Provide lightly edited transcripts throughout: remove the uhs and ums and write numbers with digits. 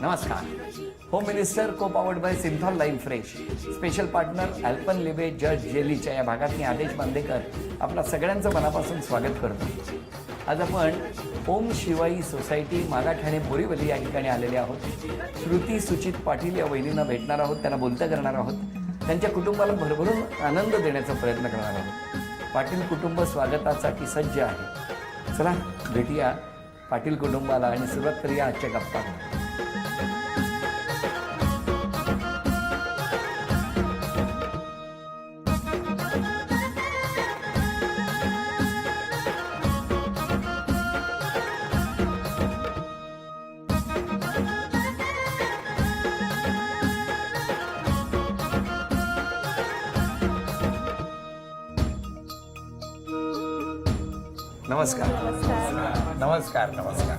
नमस्कार. Home minister co powered by Cinthol life fresh, special partner अल्पनलिबे जज जेलीच्या या भागात मी आदेश बांदेकर आपल्या सगळ्यांचं मनापासून स्वागत करतो. आज आपण ओम शिवाई सोसायटी मागाठाणे बोरीवली या ठिकाणी आलेले आहोत. श्रुती सुचित पाटील या वहिनींना भेटणार आहोत, त्यांना बोलतं करणार आहोत, त्यांच्या कुटुंबाला भरभरून आनंद देण्याचा प्रयत्न करणार आहोत. पाटील कुटुंब स्वागतासाठी सज्ज आहे. चला भेटूया पाटील कुटुंबाला आणि सुरुवात करूया आजच्या गप्पांना. नमस्कार. नमस्कार. नमस्कार.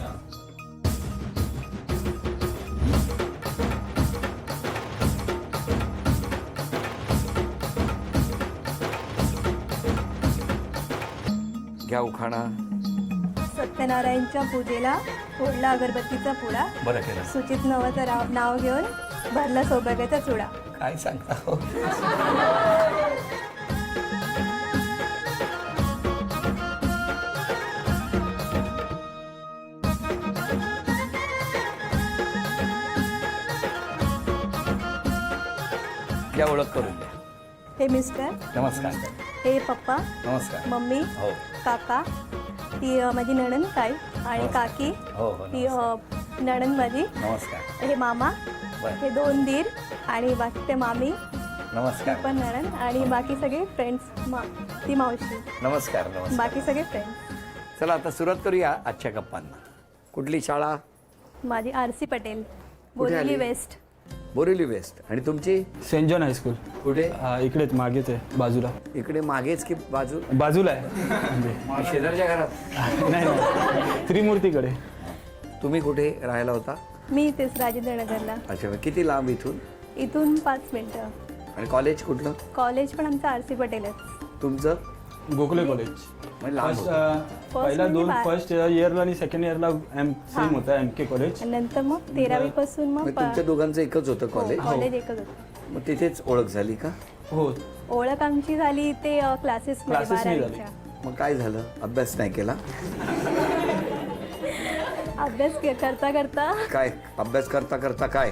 घ्या उखाणा. सत्यनारायणच्या पूजेला फोडला अगरबत्तीचा पुडा. बरं केलं. सुचित नवचं नाव घेऊन भरला सौभाग्याचा चुडा. काय सांगता हो. या ओळख करून द्या. हे मिस्टर, नमस्कार. हे पप्पा, नमस्कार. मम्मी, हो काका, ती माझी नणंद ताई आणि काकी, हो हो. ती नणंद माझी, नमस्कार. हे मामा, बरं. हे 2 दीर आणि बाकी ते मामी, नमस्कार. ती पण नणंद आणि बाकी सगळे फ्रेंड्स, ती मावशी, नमस्कार. नमस्कार. बाकी सगळे फ्रेंड्स. चला आता सुरुवात करूया आजच्या गप्पांना. कुठली शाळा? माझी आरसी पटेल, कुठे आली? बोरिवली वेस्ट. बोरिवली वेस्ट. आणि तुमची? Saint John high school. कुठे? इकडेच मागेच आहे, बाजूला. इकडे मागेच की बाजूला आहे म्हणजे शेजारच्या घरात? नाही, त्रिमूर्तीकडे. तुम्ही कुठे राहायला होता? मी तेच राजेंद्रनगरला. अच्छा. किती लांब इथून? इथून 5 मिनिटं. आणि कॉलेज कुठलं? कॉलेज पण आमचं आरसी पटेलच. तुमचं? गोखले कॉलेज. म्हणजे लांब फर्स्ट होतं. पहिला म्हणजे 2 फर्स्ट इयरला आणि सेकंड इयरला सेम होता MK कॉलेज. आणि नंतर मग 13वी पासून मग मग तुमच्या दोघांचं एकच होतं कॉलेज? कॉलेज एकच होतं. मग तिथेच ओळख झाली का? हो, ओळख आमची झाली ते क्लासेस Classes नाही झाले. 12वीच्या. मग काय झालं? अभ्यास नाही केला? अभ्यास करता करता काय अभ्यास करता करता काय?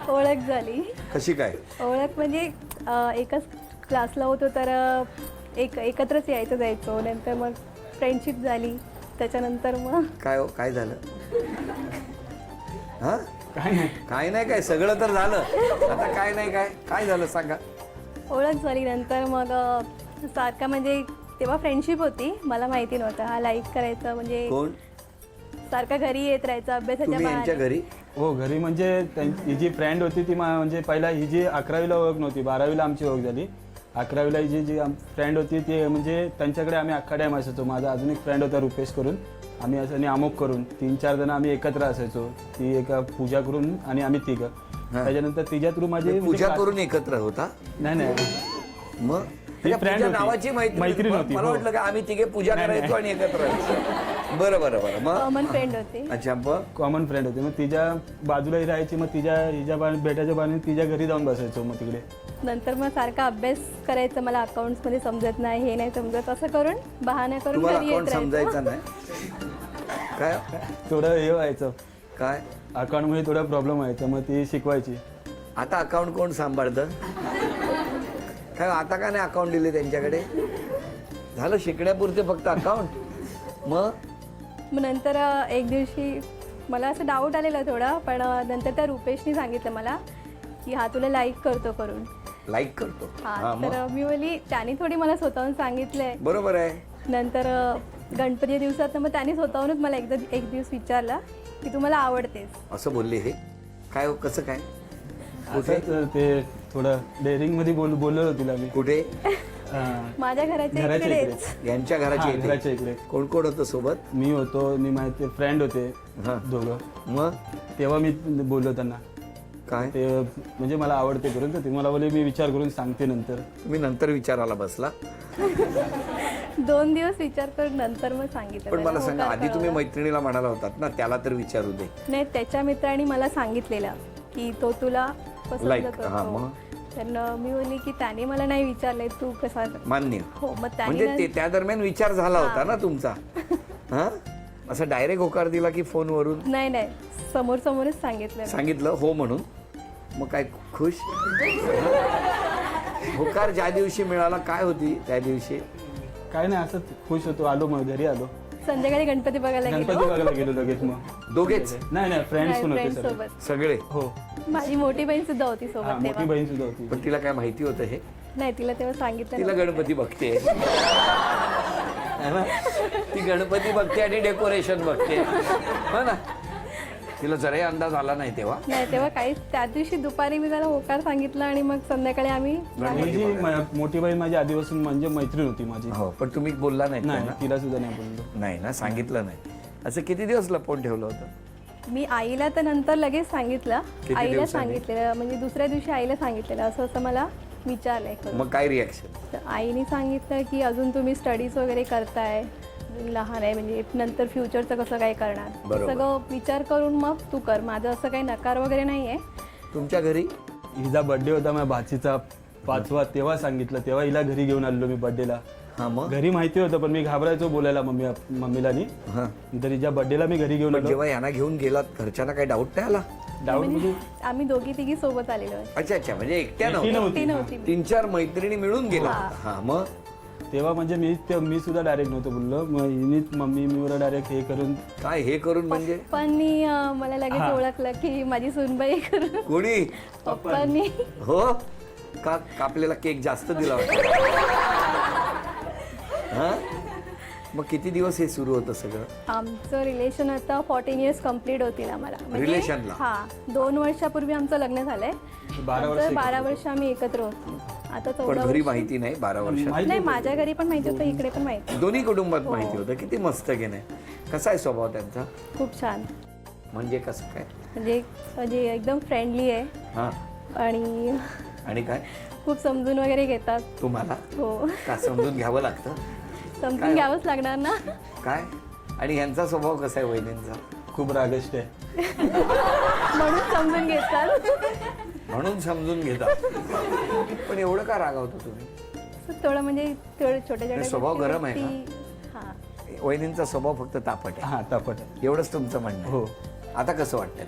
ओळख झाली. कशी काय? ओळख म्हणजे एकच क्लासला होतो तर एकत्रच यायचं जायचो. नंतर मग फ्रेंडशिप झाली. त्याच्यानंतर मग काय हो? काय झालं? हा? काय नाही. काय नाही काय? सगळं तर झालं, आता काय नाही काय? काय झालं सांगा. ओळख झाली. नंतर मग सारखा म्हणजे तेव्हा फ्रेंडशिप होती, मला माहिती नव्हतं हा लाईक करायचं. म्हणजे कोण? सारखा घरी येत राहायचा अभ्यासाच्या तुम्ही यांच्या बहाने. घरी? हो, घरी म्हणजे ही जी फ्रेंड होती ती म्हणजे पहिला ही जी 11वीला ओळख नव्हती, 12वीला आमची ओळख झाली. 11वीला ही जी फ्रेंड होती ती म्हणजे त्यांच्याकडे आम्ही अख्खा टाईम असायचो. माझा अजून एक फ्रेंड होता रुपेश करून, आम्ही असं आणि अमोक करून 3-4 जण आम्ही एकत्र असायचो. ती एक पूजा करून आणि आम्ही तिघं. त्याच्यानंतर तिच्या थ्रू माझी म्हणजे पूजा करून एकत्र होता? नाही, मग ती त्या friend पूजा होती. नावाची मैत्रीण होती. मला हो. वाटलं का आम्ही तिघे पूजा नाही, करायचो आणि एकत्र राहायचो. बरं बरं बरं. मग कॉमन फ्रेंड होते. अच्छा. मग कॉमन फ्रेंड होती. मग तिच्या बाजूलाही राहायची. मग हिच्या भेटायच्या बाजूने तिच्या घरी जाऊन बसायचो मग तिकडे. नंतर मग सारखा अभ्यास करायचा. मला अकाउंट्समध्ये समजत नाही, हे नाही समजत, असं करून बहाणे करून तुम्हाला घरी अकाउंट येत समजायचं राहायचं. नाही काय? थोडं हे व्हायचं, काय? अकाउंटमध्ये थोडा प्रॉब्लेम व्हायचा. मग ती शिकवायची. आता अकाउंट कोण सांभाळतं? काय आता का नाही अकाउंट दिले त्यांच्याकडे? झालं शिकण्यापुरते फक्त अकाउंट. मग नंतर एक दिवशी मला असं डाऊट आलेला थोडा, पण नंतर त्या रुपेशनी सांगितलं मला की हा तुला लाईक करतो करून. लाईक करतो? हा, तर मी बोली त्याने थोडी मला स्वतःहून सांगितलंय. बरोबर आहे. नंतर गणपती दिवसात मग त्याने स्वतःहूनच मला एक दिवस विचारला की तू मला आवडतेस. असं बोलले हे? काय हो? कसं काय? कुठे? असंच ते थोडं डेअरिंगमध्ये बोललो तिला मी. कुठे? माझ्या घराच्या घराच्या इकडेच. यांच्या घराच्या इथे? घराच्या इकडे. कोण कोण होतं सोबत? मी होतो आणि माझे फ्रेंड होते हां. दोघं. मग तेव्हा मी बोललो त्यांना. काय? ते म्हणजे मला आवडते करून, तर ती मला बोलली मी विचार करून सांगते नंतर. तुम्ही नंतर विचारायला बसला. 2 दिवस विचार करून नंतर मग सांगितलं पण मला त्याला सांगा, होकार आधी तुम्ही करावा. मैत्रिणीला म्हणाला होतात ना त्याला तर विचारू दे. नाही, त्याच्या मित्रांनी मला सांगितलेलं की तो तुला पसंत Like, करतो. हा, मग? तर मी बोलली की त्याने मला नाही विचारलंय, तू कसा. मान्य. हो, मग म्हणजे त्याने त्या दरम्यान विचार झाला होता ना तुमचा. हा, असं डायरेक्ट होकार दिला की फोनवरून नाही समोरच सांगितलं. सांगितलं हो म्हणून? मग काय खुश? होकार ज्या दिवशी मिळाला काय होती त्या दिवशी? काय नाही, असंच खुश होतो. आलो, मग घरी आलो, संध्याकाळी गणपती बघायला गणपती गेलो. बघायला गेलो लगेच. मग दोघेच? नाही फ्रेंड्स पण होते फ्रेंड सगळे. सोबत. सगळे? हो, माझी मोठी बहीण सुद्धा होती हा, सोबत मोठी तेव्हा. बहीण सुद्धा होती. पण तिला काय माहिती होतं हे? नाही, तिला तेव्हा सांगितलं तिला नव्हतं. गणपती बघते. है ना? ती गणपती बघते आणि डेकोरेशन बघते, हो ना? तिला जराही अंदाज आला नाही तेव्हा. नाही, तेव्हा काहीच. त्या दिवशी दुपारी मी त्याला होकार सांगितलं आणि मग संध्याकाळी आम्ही ही जी मोठी बहीण माझी आधीपासून म्हणजे मैत्रीण होती माझी. हो, पण तुम्ही बोलला नाही नाही, ना? तिला सुद्धा नाही बोललो. नाही ना, सांगितलं नाही. असं किती दिवस लपवून ठेवलं होतं? मी आईला तर नंतर लगेच सांगितलं. किती आईला दिवसांनी? सांगितलेलं, म्हणजे दुसऱ्या दिवशी आईला सांगितलेलं असं असं मला विचारलंय करून. मग काय रिॲक्शन? तर आईने सांगितलं की अजून तुम्ही स्टडीज वगैरे करताय, लहान आहे, म्हणजे नंतर फ्युचरचं कसं काय करणार, बरोबर. सगळं विचार करून मग तू कर. माझं असं काही नकार वगैरे नाही आहे. तुमच्या घरी? हिचा बर्थडे होता माझ्या भाचीचा 5वा, तेव्हा सांगितलं. तेव्हा हिला घरी घेऊन आलो मी बर्थडेला. हा, मग घरी माहिती होतं पण मी घाबरायचो बोलायला मम्मीला नी. हा. तर हिच्या बर्थडेला मी घरी घेऊन पण आलो. जेव्हा यांना घेऊन गेलात घरच्यांना काही डाऊट नाही आला? डाऊट म्हणजे आम्ही दोघी तिघी सोबत आलेलो आहे. अच्छा, म्हणजे एकट्या एकटी नव्हत्या? नव्हती. ती नव्हती मी. 3-4 मैत्रिणी मिळून गेला. हा. हा, मग तेव्हा म्हणजे मी सुद्धा डायरेक्ट नव्हतं बोललो. मग हिनीच मम्मी मी डायरेक्ट हे करून. काय हे करून म्हणजे? पप्पांनी मला लगेच ओळखलं की माझी सूनबाई करून. कोणी? पप्पांनी. हो का? कापलेला केक जास्त दिला होता? हा, मग किती दिवस हे सुरू होतं सगळं? आमचं रिलेशन आता 14 इयर्स कम्प्लीट होतील आम्हाला. रिलेशनला? हा, 2 वर्षापूर्वी आमचं लग्न झालंय. 12 वर्ष नंतर 12 वर्ष आम्ही एकत्र होतो. आता पण 14 घरी वर्ष. माहिती नाही 12 वर्षात? माहिती नाही, होतं. माझ्या घरी पण माहिती होतं, इकडे पण माहिती. दोन्ही कुटुंबात माहिती होतं. किती मस्त की नाही? कसा आहे स्वभाव त्यांचा? खूप छान. म्हणजे कसं काय? म्हणजे एकदम फ्रेंडली आहे हा, आणि काय? खूप समजून वगैरे घेतात. तुम्हाला हो, का समजून घ्यावं लागतं? समजून घ्यावंच लागणार ना. काय? आणि ह्यांचा स्वभाव कसा आहे वहिनींचा? खूप रागष्ट आहे. म्हणून समजून घेतात. म्हणून समजून घेतात. पण एवढं का रागावतो तुम्ही? थोडं म्हणजे थोडं छोट्या छोट्या स्वभाव गरम आहे का? गोष्टी- हा, वहिनींचा स्वभाव फक्त तापट आहे, हा, तापट आहे. एवढंच तुमचं म्हणणं आहे? हो. आता कसं वाटतंय?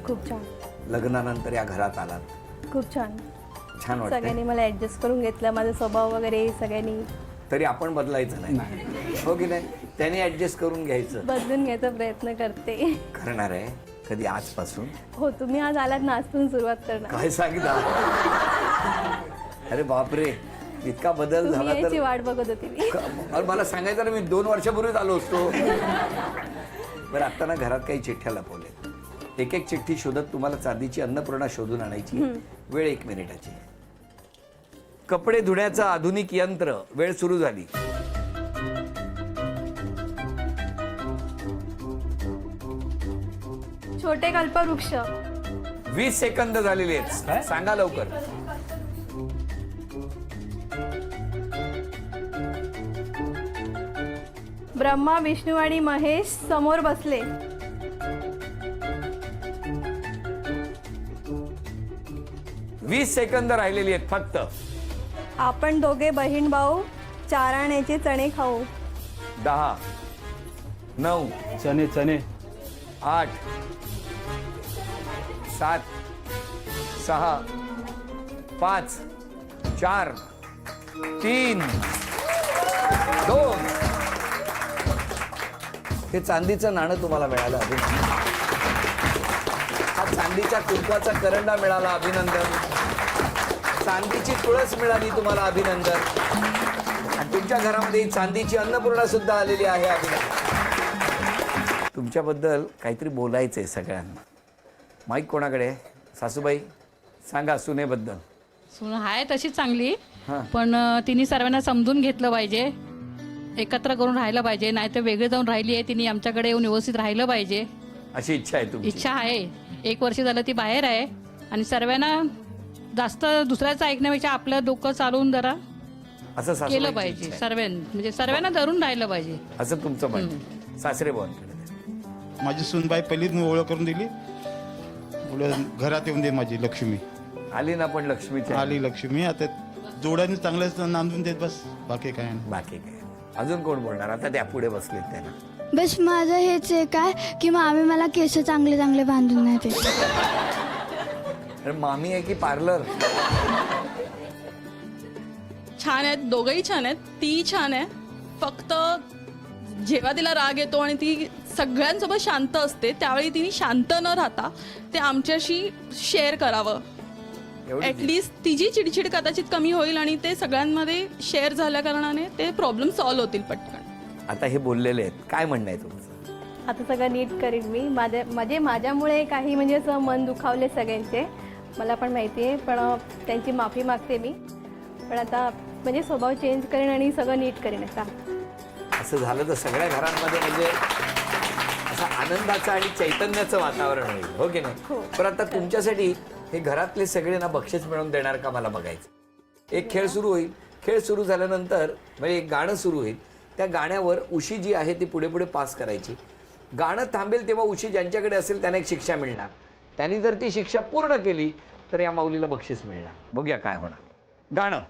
खूप छान. लग्नानंतर या घरात आलात, खूप छान. छान वाटतंय? सगळ्यांनी मला ऍडजस्ट करून घेतलं, माझा स्वभाव वगैरे सगळ्यांनी. तरी आपण बदलायचं नाही, हो की नाही? त्यांनी ऍडजस्ट करून घ्यायचं. बदलून घ्यायचा प्रयत्न करते. करणार आहे कधी आजपासून? हो, तुम्ही आज आलात ना, आजपासून सुरुवात करणार. काय सांगितलं? अरे बापरे, इतका बदल तुम्ही झाला याची तर वाट बघत होती मी. अरे मला सांगायचं ना, मी 2 वर्षापूर्वीच आलो असतो. बरं, आता ना घरात काही चिठ्ठ्या लपवल्या. एक एक चिठ्ठी शोधत तुम्हाला चांदीची अन्नपूर्णा शोधून आणायची. वेळ 1 मिनिटाची. कपडे धुण्याचं आधुनिक यंत्र. वेळ सुरू झाली. छोटे कल्पवृक्ष. 20 सेकंद झालेले आहेत, सांगा लवकर. ब्रह्मा, विष्णू आणि महेश समोर बसले. वीस सेकंद राहिलेली आहेत फक्त. आपण दोघे बहीण भाऊ 4 आण्याचे चणे खाऊ. 10, 9, चणे चणे 8, 7, 6, 5, 4, 3, 2. हे चांदीचं नाणं तुम्हाला मिळालं, अभिनंदन. हा चांदीच्या कुंकवाचा करंडा मिळाला, अभिनंदन. चांदीची तुळस मिळाली तुम्हाला, अभिनंदन. आणि तुमच्या घरामध्ये चांदीची अन्नपूर्णा सुद्धा आलेली आहे, अभिनंदन. तुमच्याबद्दल काहीतरी बोलायचं आहे सगळ्यांना. माईक कोणाकडे आहे? सासूबाई सांगा सुनेबद्दल. सून आहे तशी चांगली, हां. पण तिने सर्वांना समजून घेतलं पाहिजे, एकत्र करून राहिलं पाहिजे. नाही तर वेगळे जाऊन राहिली आहे, तिने आमच्याकडे येऊन व्यवस्थित राहिलं पाहिजे. अशी इच्छा आहे तुमची? इच्छा आहे. 1 वर्ष झालं ती बाहेर आहे आणि सर्वांना जास्त दुसऱ्याचं ऐकण्यापेक्षा आपलं डोकं चालवून जरा असं केलं सासूबाईंची पाहिजे. इच्छा आहे. म्हणजे सर्वांना धरून राहिलं पाहिजे. असं तुमचं म्हणणं. सासरे बुवांकडे माझी सूनबाई पहिलीच मी ओळख करून दिली, बोललं, घरात येऊन दे माझी लक्ष्मी. आली ना पण लक्ष्मीची आली लक्ष्मी. आता जोड्याने चांगलं नांदून देत बस, बाकी काय नाही. बाकी काय अजून कोण बोलणार आता त्या पुढे बसलेत त्यांना. बस माझं हेच एक आहे की मामी मला केस चांगले चांगले बांधून नाही देत. अरे मामी आहे की पार्लर. छान आहेत, दोघंही छान आहेत. ती छान आहे, फक्त जेव्हा तिला राग येतो आणि ती सगळ्यांसोबत शांत असते त्यावेळी तिने शांत न राहता ते आमच्याशी शेअर करावं. एवढी ॲटलिस्ट तिची चिडचिड कदाचित कमी होईल आणि ते सगळ्यांमध्ये शेअर झाल्या कारणाने ते प्रॉब्लेम सॉल्व्ह होतील पटकन. आता हे बोललेले आहेत, काय म्हणणं आहे तुमचं? आता सगळं नीट करीन मी. माझ्यामुळे काही म्हणजे असं मन दुखावले सगळ्यांचे, मला पण माहिती आहे, पण त्यांची माफी मागते मी. पण आता म्हणजे स्वभाव चेंज करेन आणि सगळं नीट करेन आता. असं झालं तर सगळ्या घरांमध्ये म्हणजे असं आनंदाचं आणि चैतन्याचं वातावरण होईल, हो की नाही? हो. पण आता तुमच्यासाठी हे घरातले सगळे ना बक्षीस मिळवून देणार का मला बघायचं. एक खेळ सुरू होईल, खेळ सुरू झाल्यानंतर म्हणजे एक गाणं सुरू होईल, त्या गाण्यावर उशी जी आहे ती पुढे पुढे पास करायची. गाणं थांबेल तेव्हा उशी ज्यांच्याकडे असेल त्यांना एक शिक्षा मिळणार. त्यांनी जर ती शिक्षा पूर्ण केली तर या माऊलीला बक्षीस मिळणार. बघूया काय होणार. गाणं.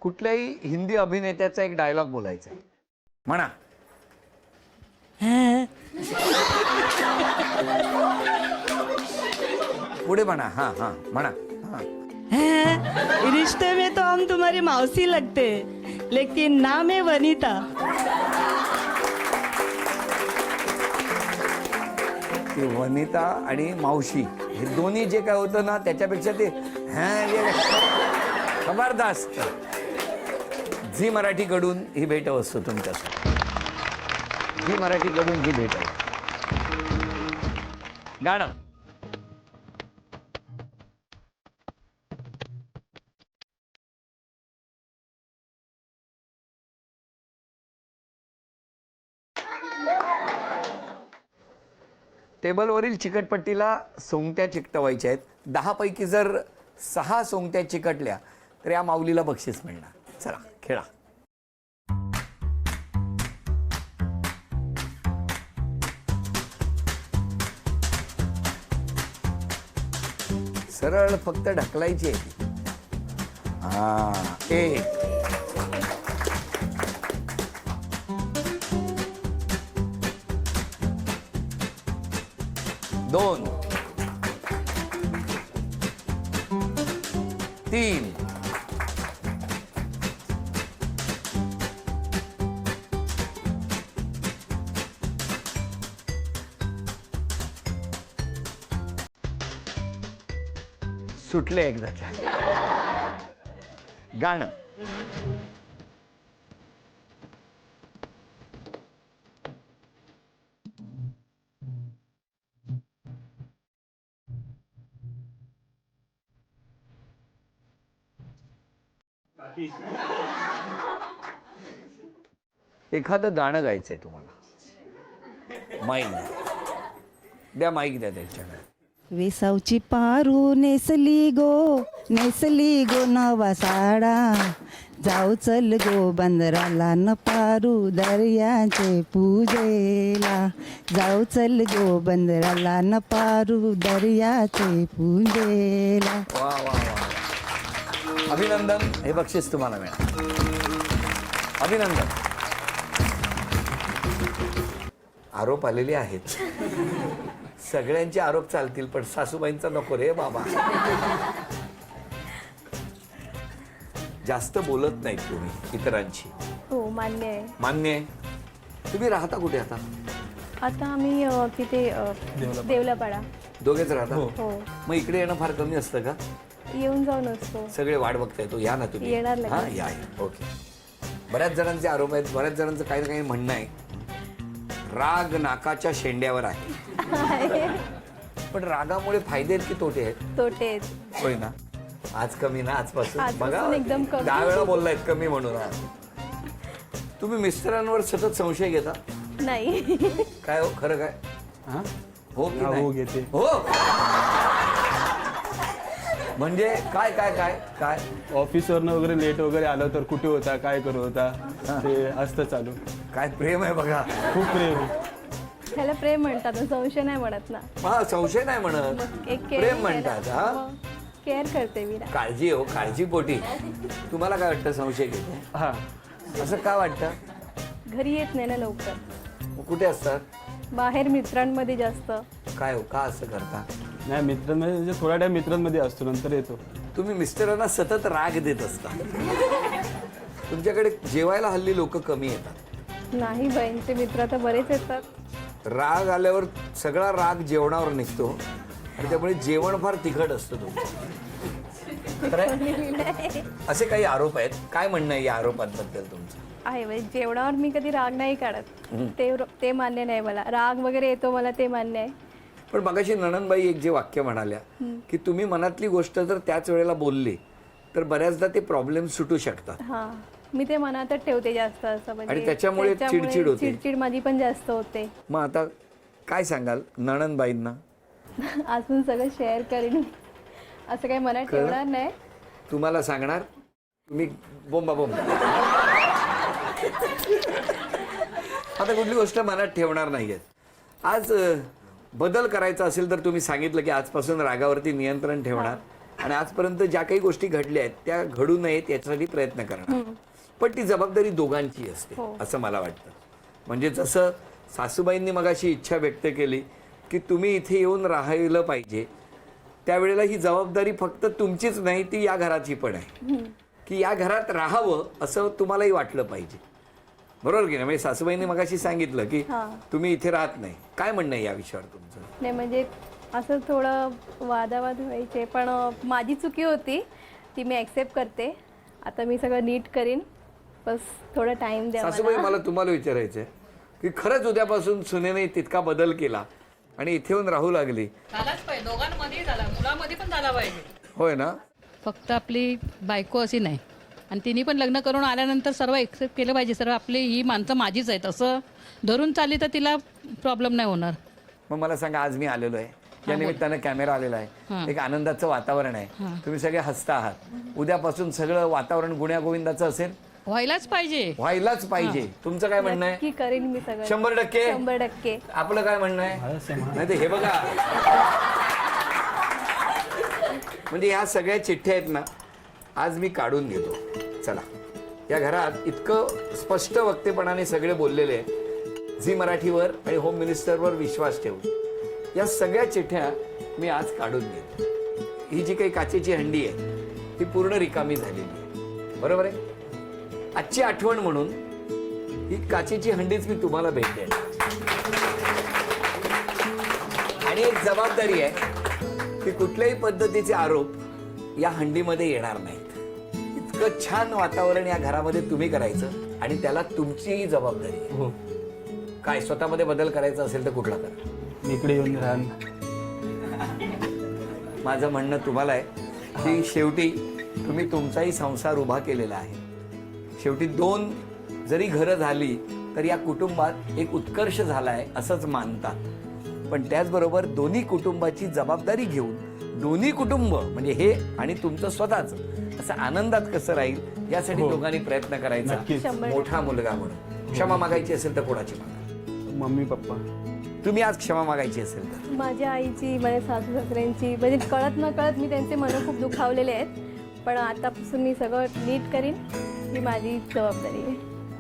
कुठल्याही हिंदी अभिनेत्याचा एक डायलॉग बोलायचा आहे. म्हणा. पुढे म्हणा. हा हा म्हणा. हा. रिश्ते में तो हम तुम्हारी मौसी लगते लेकिन नाम है वनीता. ती वनिता आणि मावशी हे दोन्ही जे काय होतं ना त्याच्यापेक्षा ते जबरदस्त. झी मराठीकडून ही भेट असतो तुमच्यासाठी. झी मराठीकडून ही भेट आहे. गाणं. टेबलवरील चिकटपट्टीला सोंगट्या चिकटवायच्या आहेत. 10 पैकी जर 6 सोंगट्या चिकटल्या तर या माऊलीला बक्षीस मिळणार. चला खेळा. सरळ फक्त ढकलायची आहे ती. हा. 1 2 3 सुटले एकदाच्या. गाणं. एखादं गाणं गायचंय तुम्हाला. माईक द्या. माईक द्या त्याच्याकडे. वेसावची पारू नेसली गो नवा साडा. जाऊ चल गो बंदराला न पारू दर्याचे पूजेला. जाऊ चल गो बंदराला न पारू दर्याचे पूजेला. वा वा वा. अभिनंदन. हे बक्षीस तुम्हाला मिळालं. अभिनंदन. आरोप आलेले आहेत. सगळ्यांचे आरोप चालतील पण सासूबाईंचा नको रे बाबा. जास्त बोलत नाहीत तुम्ही इतरांशी. हो मान्य आहे. मान्य आहे. तुम्ही राहता कुठे आता? आता आम्ही तिथे देवलापाडा. दोघेच राहता? हो. मग इकडे येणं फार कमी असतं का? येऊन जाऊन असतो. सगळे वाट बघताय तो. या ना तुम्ही. येणार लगेच. हा या. ओके. बऱ्याच जणांचे आरोप आहेत, बऱ्याच जणांचं काही ना काही म्हणणं आहे राग नाकाच्या शेंड्यावर आहे. पण रागामुळे फायदे आहेत की तोटे आहेत? तोटे आहेत. होय ना. आज कमी ना, आजपासून आजपासून बघा एकदम कमी. 10 वेळा बोललायत कमी म्हणून. तुम्ही मिस्टरांवर सतत संशय घेता? नाही. काय हो, खरं काय? हां हो की हो नाही? घेते. हो. म्हणजे काय काय काय काय ऑफिसवरनं वगैरे लेट वगैरे आलं तर कुठे होता, काय करत होता, ते असतं चालू. काय प्रेम आहे बघा. खूप प्रेम आहे. ह्याला प्रेम म्हणतात, संशय नाही म्हणत ना. हा, संशय नाही म्हणत, मग एक caring प्रेम आहे म्हणतात. ना. हा, मग केअर करते मी ना. काळजी हो, काळजीपोटी. तुम्हाला काय वाटतं संशय घेते? हां असं का वाटतं? घरी येत नाही ना लवकर, मग कुठे असतात? बाहेर मित्रांमध्ये जास्त. काय हो, का असं करता? नाही मित्रांमध्ये म्हणजे थोडा टाइम मित्रांमध्ये असतो, नंतर येतो. तुम्ही मिस्टरांना सतत राग देत असता. तुमच्याकडे जेवायला हल्ली लोक कमी येतात. नाही, बहिणीचे मित्र तर बरेच येतात. राग आल्यावर सगळा राग जेवणावर निघतो आणि त्यामुळे जेवण फार तिखट असतं तुमचं. खरं आहे? असे काही आरोप आहेत. काय म्हणणं आहे या आरोपांबद्दल तुमचं? आहे म्हणजे जेवणावर मी कधी राग नाही काढत. ते मान्य नाही मला. राग वगैरे येतो मला, ते मान्य आहे. पण मगाशी नणंदबाई एक जे वाक्य म्हणाल्या की तुम्ही मनातली गोष्ट जर त्याच वेळेला बोलली तर बऱ्याचदा ते प्रॉब्लेम सुटू शकतात. हा, मी ते मनातच ठेवते जास्त असं. म्हणजे आणि त्याच्यामुळे चिडचिड होते. चिडचिड माझी पण जास्त होते. मग आता काय सांगाल नणंदबाईंना? अजून सगळं शेअर करीन, असं काही मनात ठेवणार नाही. तुम्हाला सांगणार मी बोंबा बोंब. आता कुठली गोष्ट मनात ठेवणार नाहीये. आज बदल करायचा असेल तर तुम्ही सांगितलं की आजपासून रागावरती नियंत्रण ठेवणार आणि आजपर्यंत ज्या काही गोष्टी घडल्या आहेत त्या घडू नयेत याच्यासाठी प्रयत्न करणार. पण ती जबाबदारी दोघांची असते असं मला वाटतं. म्हणजे जसं सासूबाईंनी मगाशी इच्छा व्यक्त केली की तुम्ही इथे येऊन राहायला पाहिजे, त्यावेळेला ही जबाबदारी फक्त तुमचीच नाही, ती या घराची पण आहे की या घरात राहावं असं तुम्हालाही वाटलं पाहिजे. बरोबर की नाही? म्हणजे सासूबाईंनी मगाशी सांगितलं की तुम्ही इथे राहत नाही. काय म्हणणं आहे या विषयावर तुमचं? नाही म्हणजे असं थोडं वादावाद व्हायचे, पण माझी चुकी होती, ती मी ॲक्सेप्ट करते. आता मी सगळं नीट करीन, बस थोडा टाइम द्या. सासूबाई, मला तुम्हाला विचारायचं आहे की खरंच उद्यापासून सुनेने तितका बदल केला आणि इथे येऊन राहू लागली? झालाच पाहिजे, दोघांमध्ये झाला, मुलामध्ये पण झाला पाहिजे. होय ना? फक्त आपली बायको अशी नाही, आणि तिने पण लग्न करून आल्यानंतर सर्व एक्सेप्ट केलं पाहिजे. सर्व आपली ही माणसं माझीच आहेत असं धरून चालली तर तिला प्रॉब्लेम नाही होणार. मग मला सांगा, आज मी आलेलो आहे, या निमित्तानं कॅमेरा आलेला आहे, एक आनंदाचं वातावरण आहे, तुम्ही सगळे हसता आहात. उद्यापासून सगळं वातावरण गुण्यागोविंदाचं असेल? व्हायलाच पाहिजे. व्हायलाच पाहिजे. तुमचं काय म्हणणं आहे? नक्की करीन मी सगळं. 100%? 100%. आपलं काय म्हणणं आहे? नाही ते हे बघा, म्हणजे ह्या सगळ्या चिठ्ठ्या आहेत ना, आज मी काढून घेतो. चला, या घरात इतकं स्पष्ट वक्तेपणाने सगळे बोललेले आहेत. झी मराठीवर आणि होम मिनिस्टरवर विश्वास ठेवून या सगळ्या चिठ्ठ्या मी आज काढून घेतो. ही जी काही काचेची हंडी आहे ती पूर्ण रिकामी झालेली आहे. बरोबर आहे? आजची आठवण म्हणून ही काचेची हंडीच मी तुम्हाला भेट द्यायची. आणि एक जबाबदारी आहे की कुठल्याही पद्धतीचे आरोप या हंडीमध्ये येणार नाहीत. इतकं छान वातावरण या घरामध्ये तुम्ही करायचं आणि त्याला तुमचीही जबाबदारी आहे. हो. काय स्वतःमध्ये बदल करायचा असेल तर कुठला करा. इकडे येऊन राहा. माझं म्हणणं तुम्हाला आहे की शेवटी तुम्ही तुमचाही संसार उभा केलेला आहे. शेवटी 2 जरी घरं झाली तर या कुटुंबात एक उत्कर्ष झाला आहे असंच मानतात. पण त्याचबरोबर दोन्ही कुटुंबाची जबाबदारी घेऊन दोन्ही कुटुंब म्हणजे हे आणि तुमचं स्वतःच असं आनंदात कसं राहील यासाठी दोघांनी प्रयत्न करायचा. नक्कीच. मोठा मुलगा म्हणून क्षमा मागायची असेल तर कोणाची मागा? Mummy papa. तुम्ही आज क्षमा मागायची असेल तर? माझ्या आईची, माझ्या सासू सासऱ्यांची, म्हणजे कळत न कळत मी त्यांचे मन खूप दुखावलेले आहेत. पण आतापासून मी सगळं नीट करीन, ही माझी जबाबदारी आहे.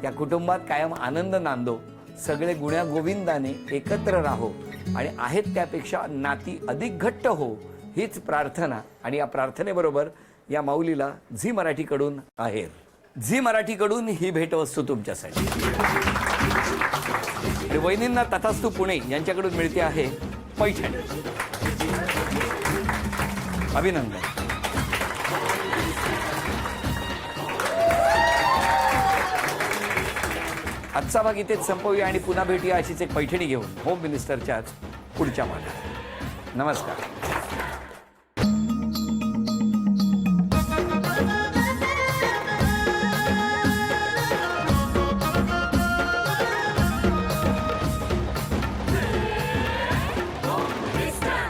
या कुटुंबात कायम आनंद नांदो, सगळे गुण्यागोविंदाने एकत्र राहो आणि आहेत त्यापेक्षा नाती अधिक घट्ट हो, हीच प्रार्थना. आणि या प्रार्थनेबरोबर या माऊलीला झी मराठीकडून आहे. झी मराठीकडून ही भेटवस्तू तुमच्यासाठी. आणि वहिनींना तथास्तु पुणे यांच्याकडून मिळते आहे पैठणी. अभिनंदन. आता आजचा भाग इथेच संपवूया आणि पुन्हा भेटूया अशीच एक पैठणी घेऊन होम मिनिस्टरच्याच पुढच्या भागात. नमस्कार.